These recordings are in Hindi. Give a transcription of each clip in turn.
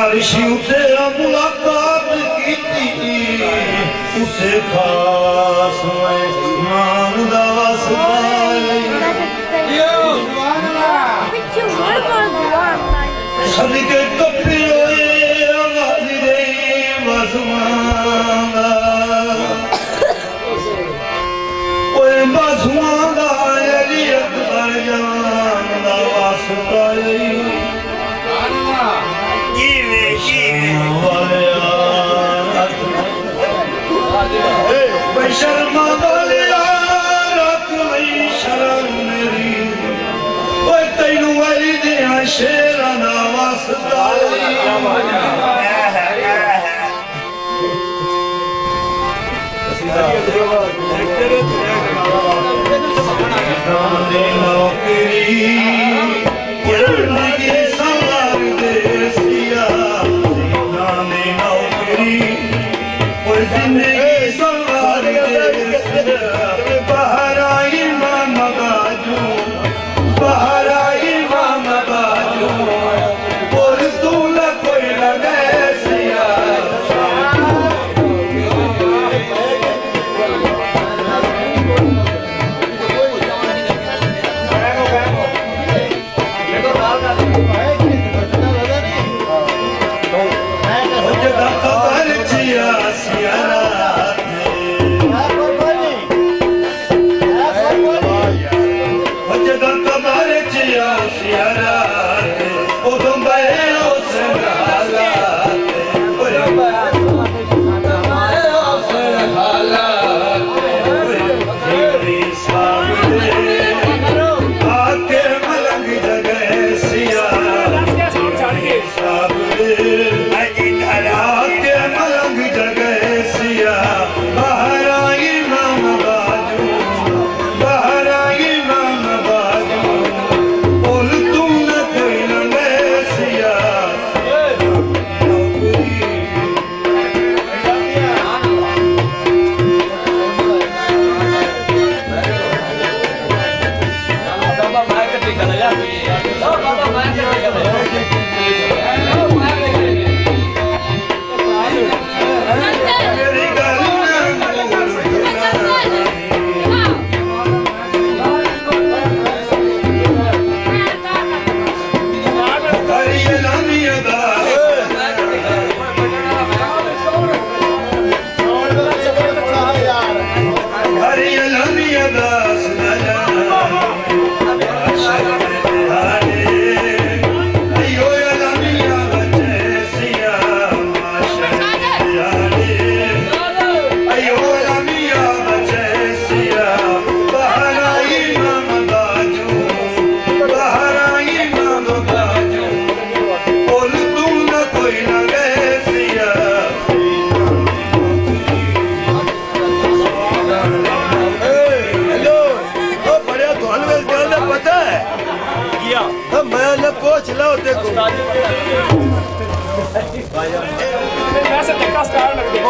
अर्शी तेरा मुलाकात की उसे खास मेहमान दा सदके कपी आवाज दे बाजुआंदा ओए बाजुआंदा अली अकबर जान दा वास्ता शर्मा वालिया रख लई शरण मेरी ओए तैनू वाली दिया शेरा ना वास्ता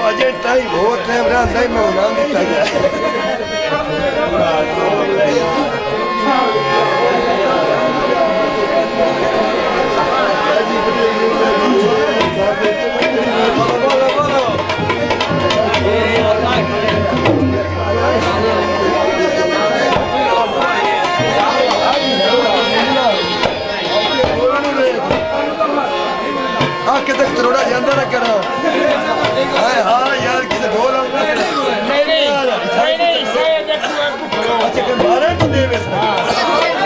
अजय टाइम बहुत टाइम रहा मैं नाम दिता आके तक तरोड़ा जांदा ना करा हाँ यार किसे बोल नहीं से देखो अच्छा बारह को दे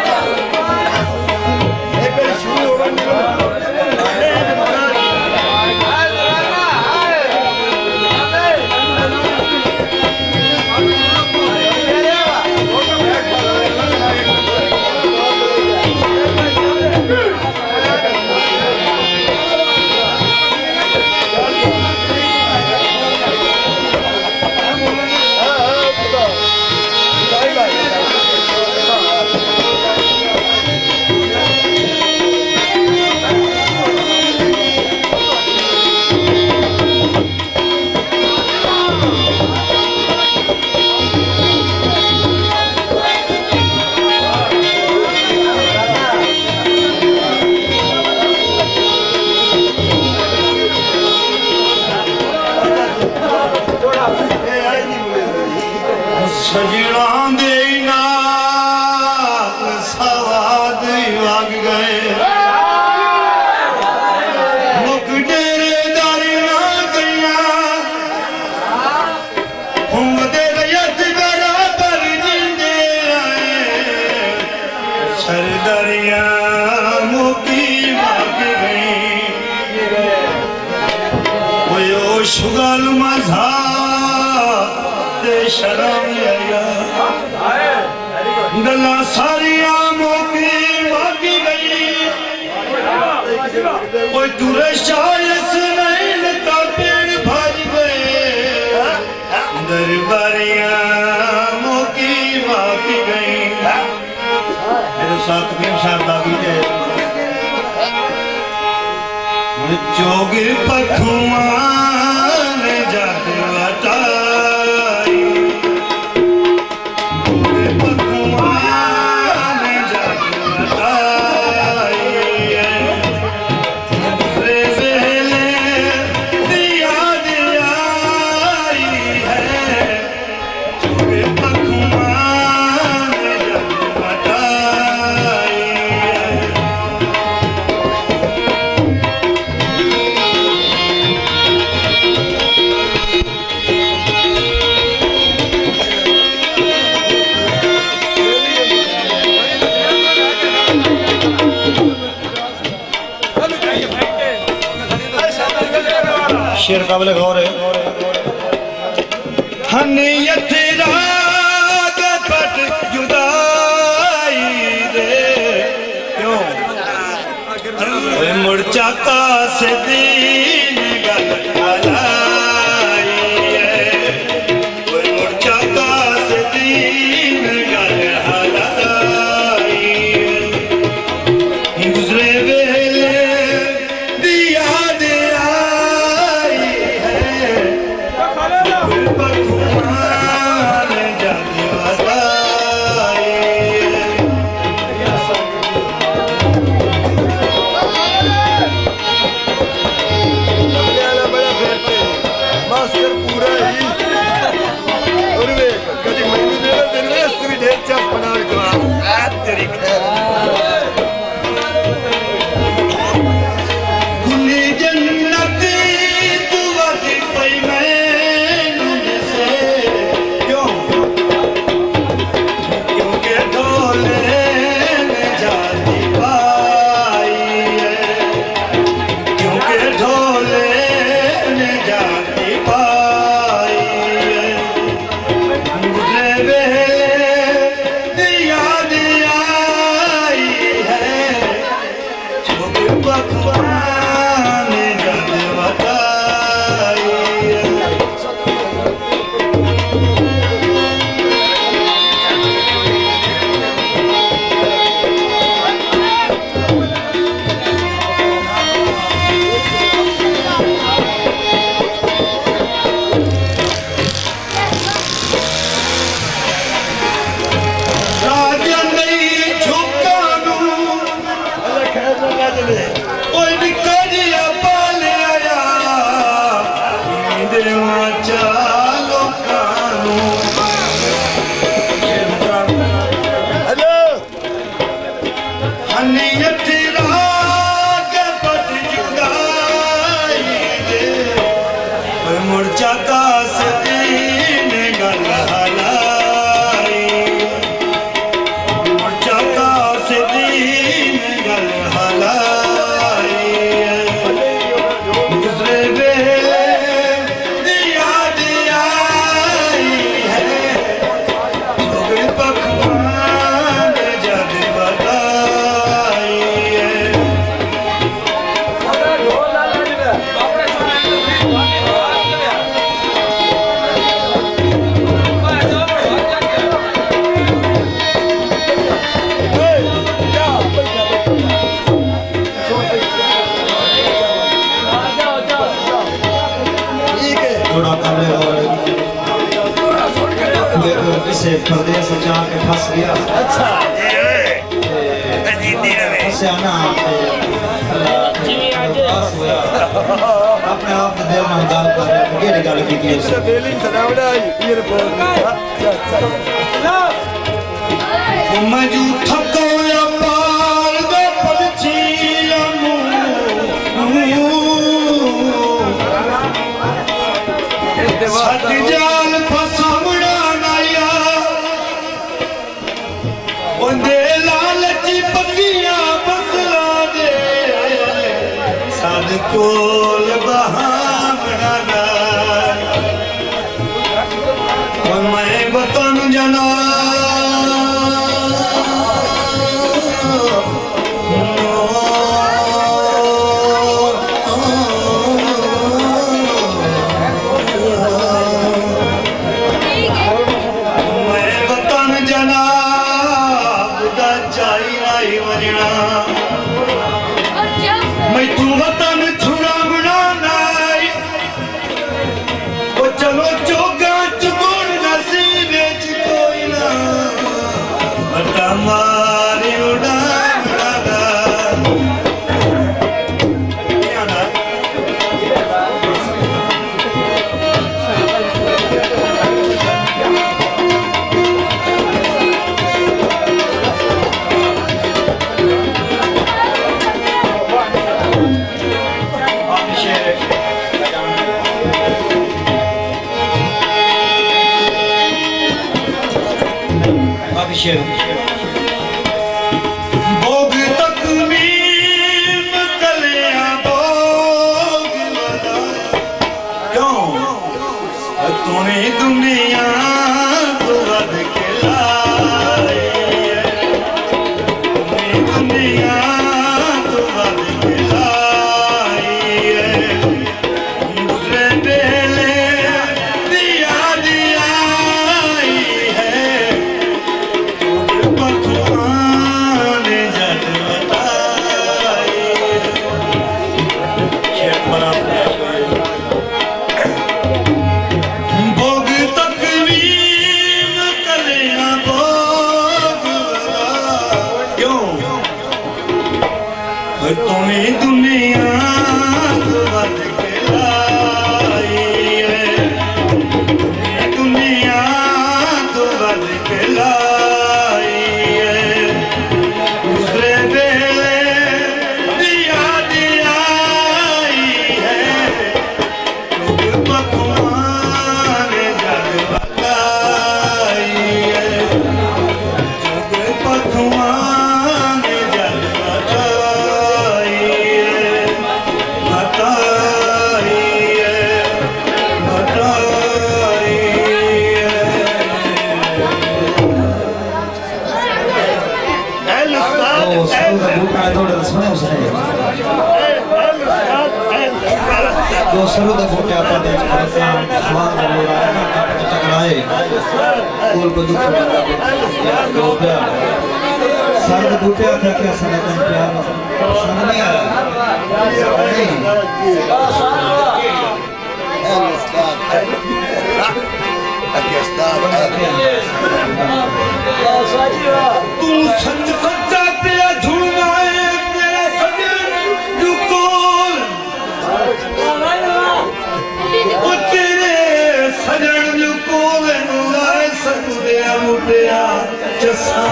सजना दे नाल सवाद वग गए मुक डेरेदारी नाल गईया घूमदे गयत बराबर जिंदे आए सरदारियां मुकी वग गई ओ शुगल मजा शर्म आया गल्ला सारिया मोकी बाकी गई कोई तुरे शायस नहीं लता पेड़ भज गए दरबारियां मोकी बाकी गई मेरे साथ तकरीब साहब दागी है जोगी पखुआन जग वटा शेर काबिल गौर है हनियत राग पट जुदाई दे क्यों मुर्चा का से दीन गल हलाई है मुर्चा का से दीन गल हलाई है गुजरे वेले दिया परदेस जाके फंस गया। अच्छा फंसया ना होया अपने आप दे दिल नाल गल कर रहा केड़ी गल कीती उस फीलिंग सदावड़ा ये रिपोर्ट मजू थकोया पार दे पंछियां सट जाल फसावड़ा नाया बंदे लालची पक्कियां बसला दे सद कोल बहावड़ा ना और मैं बतन जना मैं तू वतन छुड़ावना नाई वो चलो चोगा चुगुण नसीबे च कोई ना बता मारी उड़ावना दा क्या ना भोग तक मीम कलिया भोग लगा क्यों तूने दुनिया तो वध के लाई तूने दुनिया तो वध के लाई दूसरे बेले दिया दिया है भोग तकवीम कलिया भोग क्यों तुम्हें दुनिया वध के लाई है दुनिया तो वध के लाई दो सरू दे बूटे आपा दे स्वाद बोला ना टकराए कोल बदू दो प्यार सर दे बूटे आखे के सने तन प्यार पसंद नहीं आ रहा तू सच सच्चा तेरा झुलवाए तेरा सजन दुकोल ओ तेरे सजन दुकोल नुलाए सकुदिया मुटिया जसा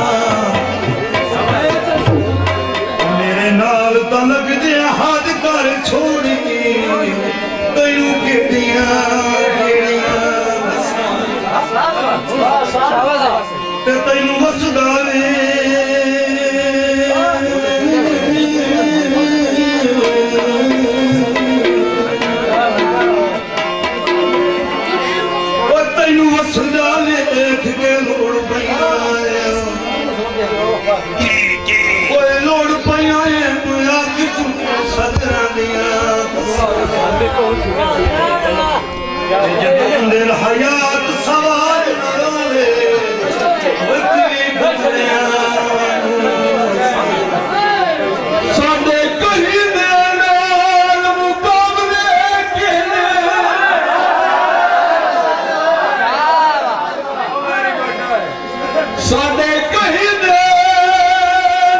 मेरे नाल तो लग दे हाथ कर छोड़ी तैनू केड़ियां ते तैनू वसदा वे तैनू वसदा देख के लोड़ पईया लोड़ पईया अख तू सदरा दिया दिल हयात सवार साडे कहीं दे नाल मुकाबले किने साडे कहीं दे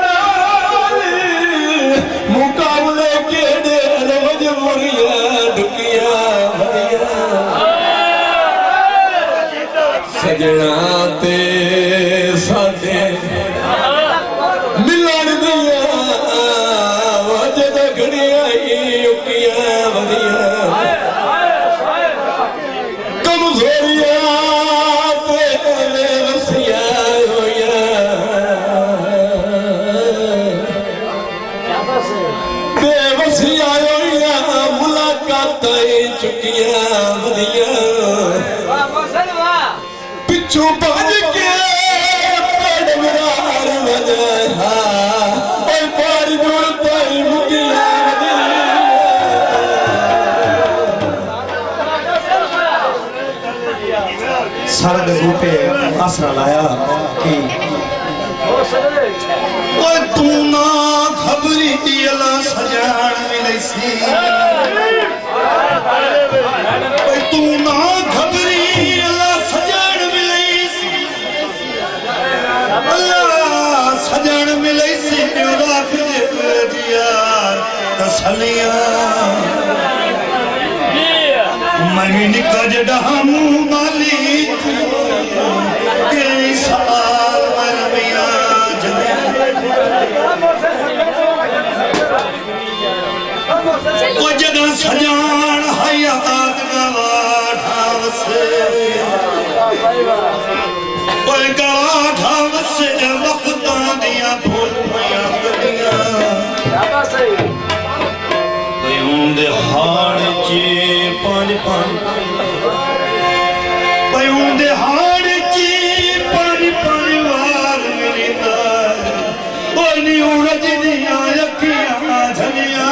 नाल मुकाबले किने सजना ते साडे मिलन दिया वजद घड़िया उकिया वधिया कमजोरिया ते रसिया होया बेवसिया होया मुलाकात चुकिया वधिया पिछू भज के पड़वरार वजहा और पार जुड़ पाई मुकिया सरद बूटे आसरा लाया कि ओए तू ना खबरी अला सजान मिले सी ओए तू ना खबरी अला सजान मिले सी अल्लाह सजान मिले सी राख दे दिया तसलियां मही निकज डहामू माली तेरी साल मरमिया ओ जदा सजान हयात गवाठा वसे ओए गवाठा वसे वक्तां दियां भूल पईयां गलियां पयूंदे हाड़ चे पंज पंज पयूंदे हाड़ चे पंज पंज वार मिलदा ओए नी उड़ज दियां अखियां झलियां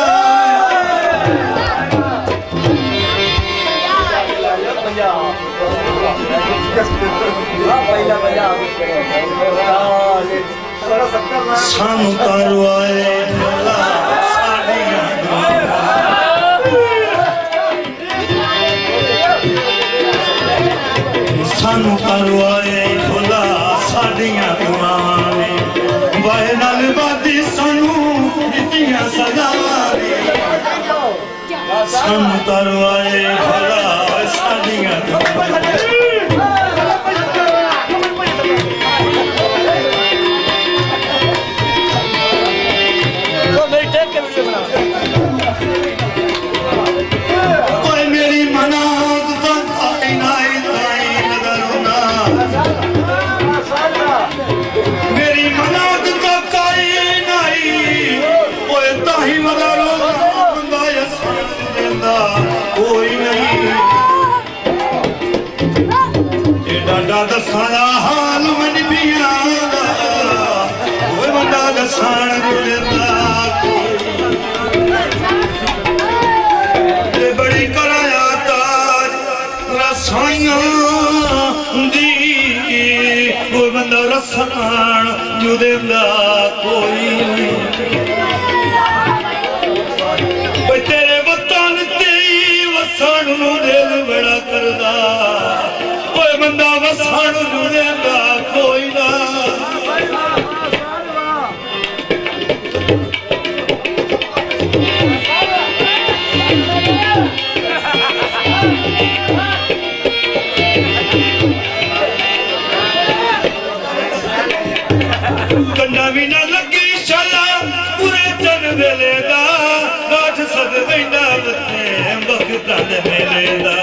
सानू करवाए भला साडियां सानू करवाए भला साडियां दुआवां ने वाहे नाल बादी सानू दित्तियां सजावां ने सानू करवाए भला साडियां दुआवां ने ओए मेरी मनाज तो खाई नाई ताई नगरुना मेरी मनाज तो खाई नाई ओए ताही नगरो बंदा यसान देंदा कोई नहीं एडा दसाया हाल मन पिया दा ओए बंदा दसान देंदा बड़ी कराया ताज रसाइयां दी कोई बंदा रसान जो देंदा कोई नहीं तेरे वतन ते वसन नू दिल बड़ा करदा कोई बंदा वसन नू देंदा कोई ना कंडा भी ना लगी शाला पूरे जन वेले दा गाठ सद वैंदा बते भगता दे मेले दा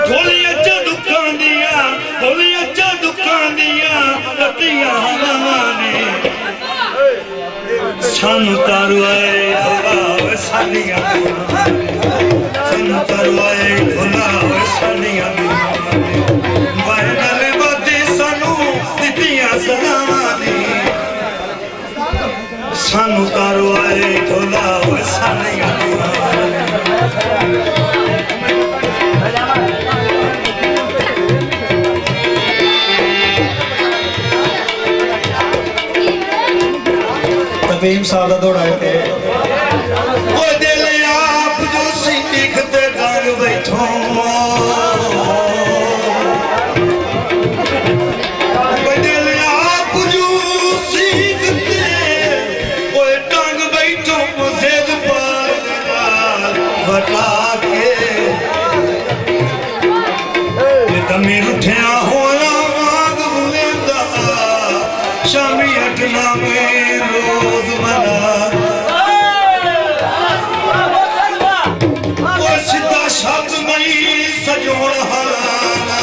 ढोलियां च दुकान दियां रतियां हवां ने सानू तारवाए भला साडियां सानू तारवाए भला साडियां वाहे नाल बादी सानू दित्तियां सजावां ने सानू तारवाए भला साडियां तबीम साहब दा दौड़ा के ओ दिल आप जो सीख ते गांग बैठो ओ दिल आप जो सीख ते ओ टांग बैठो मुझे पार बता के तमी रुठिया होया वाग बुलेंदा शामी अठना में रोज मना वो सीधा शब्द नहीं सजोड़ हराना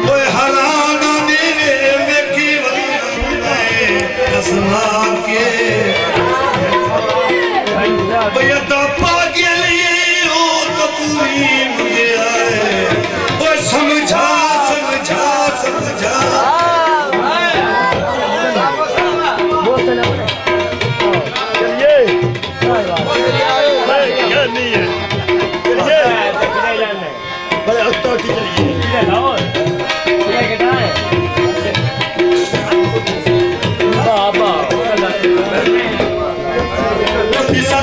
वो हराना देवे वेखी कसमा के भैया दपा के लिए हो तो पूरी मुझे आए वो समझा समझा समझा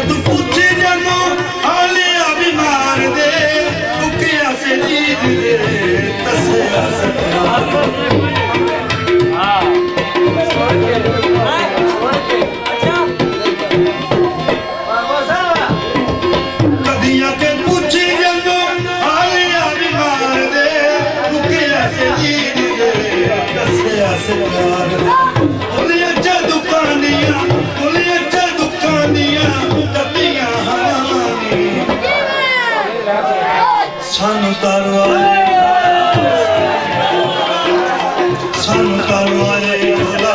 तू पूछे जानो आले अभिमान दे दुखिया से जीत दे तस्या कदिया के पूछे जानो आले अभिमान दे दुखिया से जीत दे तस्या से प्यार बोले अच्छा दुकानिया बोले अच्छा दुकानिया सानू तरवाले बोला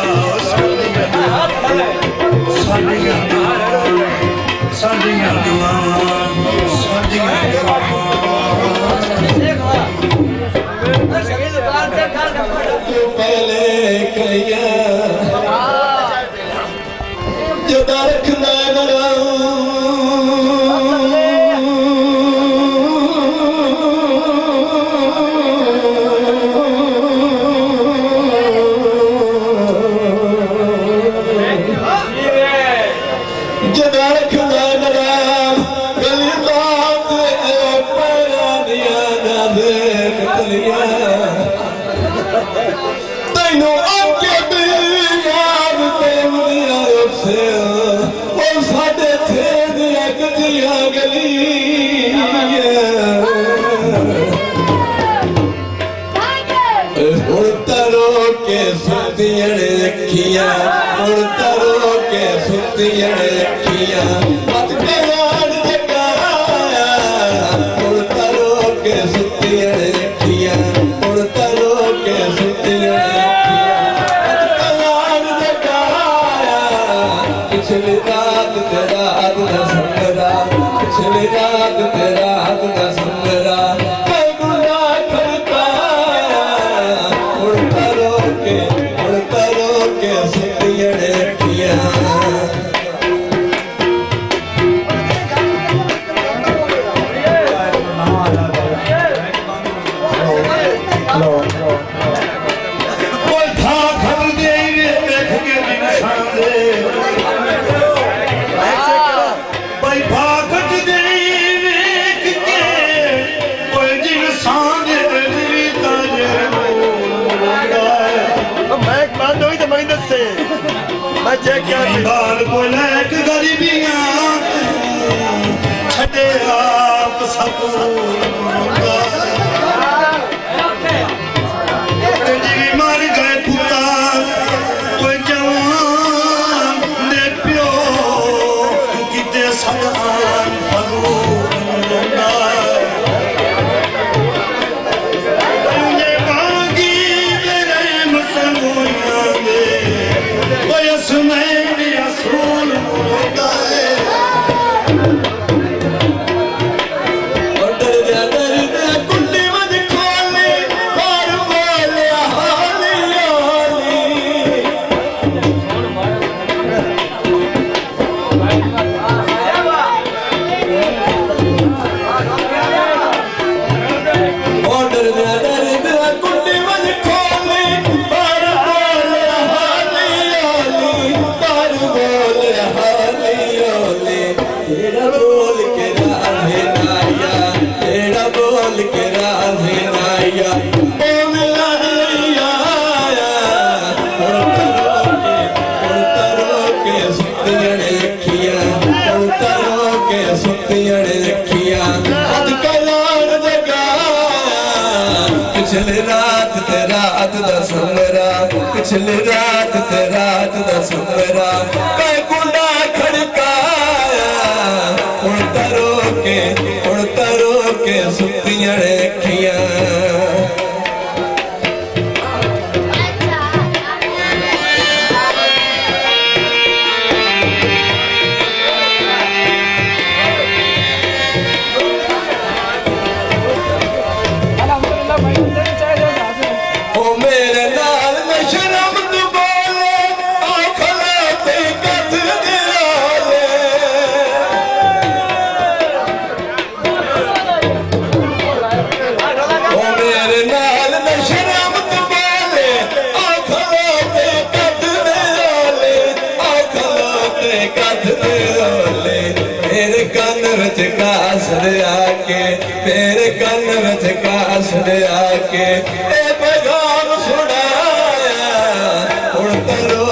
साडियां पहले कहिया जुदा रखना बाल बोले गरीबियां छड़े आप सब मर गए पुता कोई जवान ने प्यो किते सदान Thank you. सुतियां अखियां अज कलाण जगा पिछली रात ते रात दा समरा पिछली रात ते रात दा समरा कै कुंडा खड़काया हुण तरो के सुतियां अखियां मेरे कन विच कासर आके ए पैगाम सुनाया हुण तरो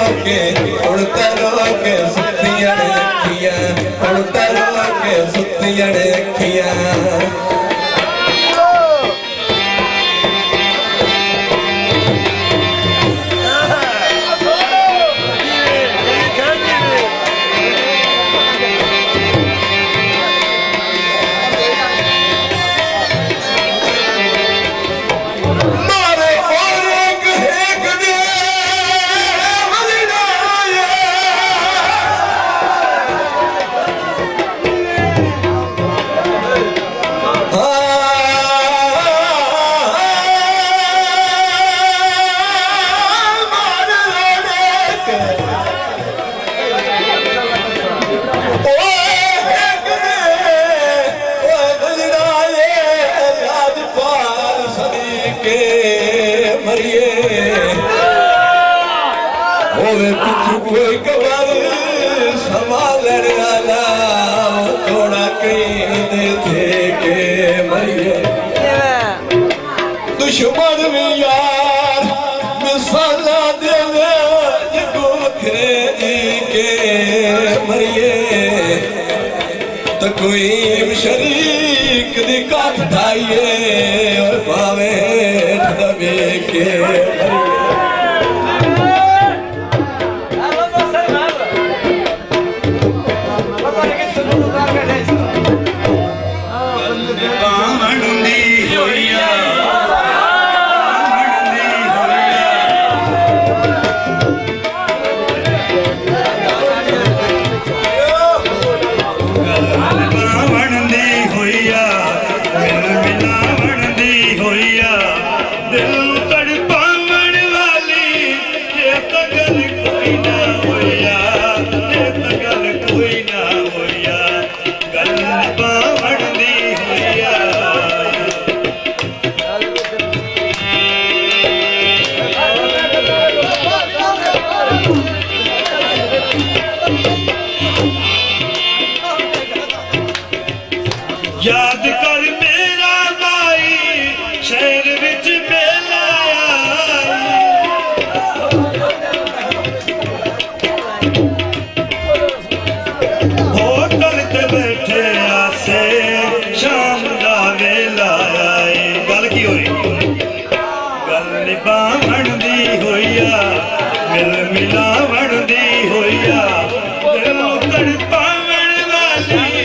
के सुतियां अखियां हुण तरो के सुतियां अखियां कोई कबर संभालने वाला थोड़ा कहीं थे के मरिए दुश्मन भी यार मिसाला देवे जगो बखरे के मरिए तो कोई शरीक दी काट ढाइए और पावे दबे के मरिए याद कर मेरा भाई शहर विच मेला होटल ते बैठे आसे शाम दा वेला आए गल की होई गल निभावण दी होइया मिल मिलावण दी होइया दिल तड़पावण वाली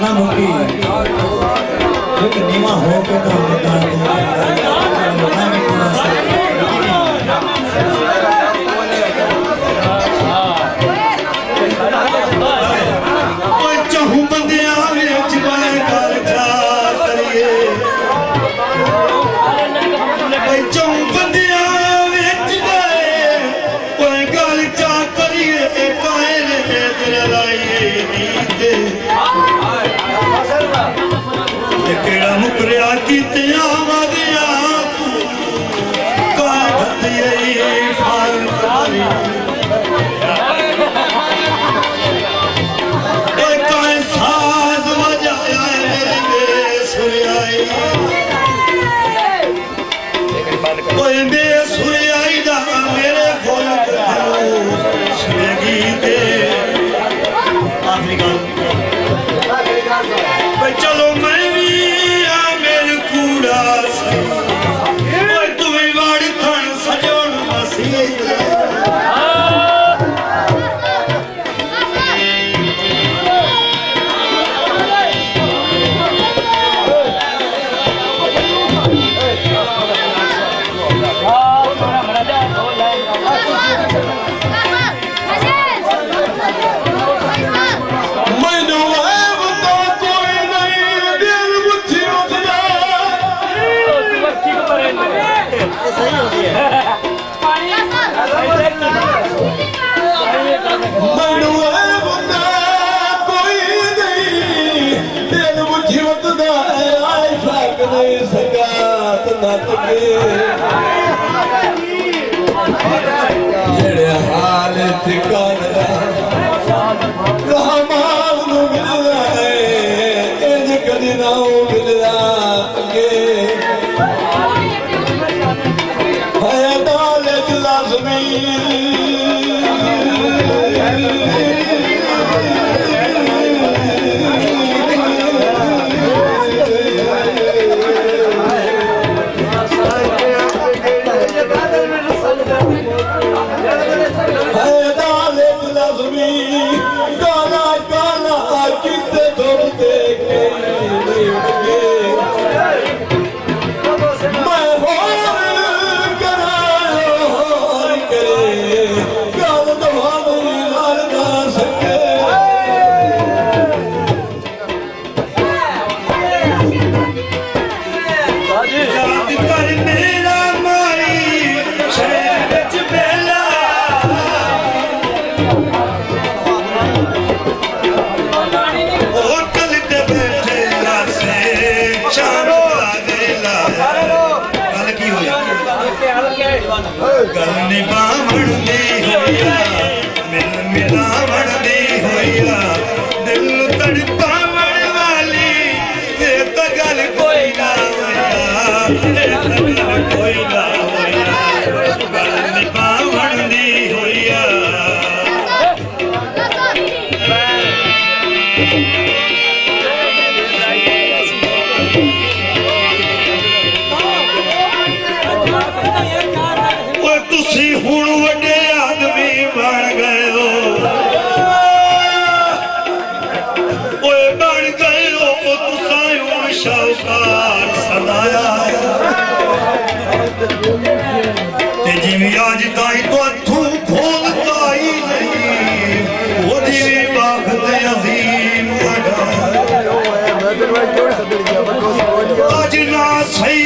ना मुकी एक नीवा हो के चहू बंदियां विच मैं कर जा करिए चहू बंदियां विच मैं गल चा करिए काहे रे तेरा लाइए नींद कोई सगात ना लगे जेड़े हाल ठिकाना रहमान नू मिलना है इंज कदी ना मिलना अगे है दौलत लाज़मी गल निभावण दी होया मिल मिलावण दी होया दिल तड़पावण वाली ये तो गल कोई ना होया ये तो गल कोई ना होया गल निभावण दी होया तुसी हुण वड्डे आदमी बन गए हो ओए बन गए हो तुसा हुण शाहूकार सदाया ते जिवें अज ताई तो अथू खोलता ही नहीं वो जिवें बाखत अजीम अज ना सही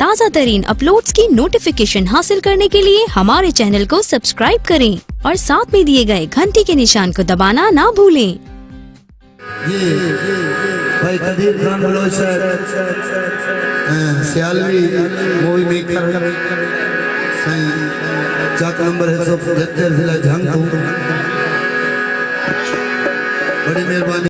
ताज़ा तरीन अपलोड्स की नोटिफिकेशन हासिल करने के लिए हमारे चैनल को सब्सक्राइब करें और साथ में दिए गए घंटी के निशान को दबाना ना भूलें। ये भाई कदीर खान बलोच सियालवी मूवी मेकर सही चाक नंबर 175 जिला झंग बड़ी मेहरबानी।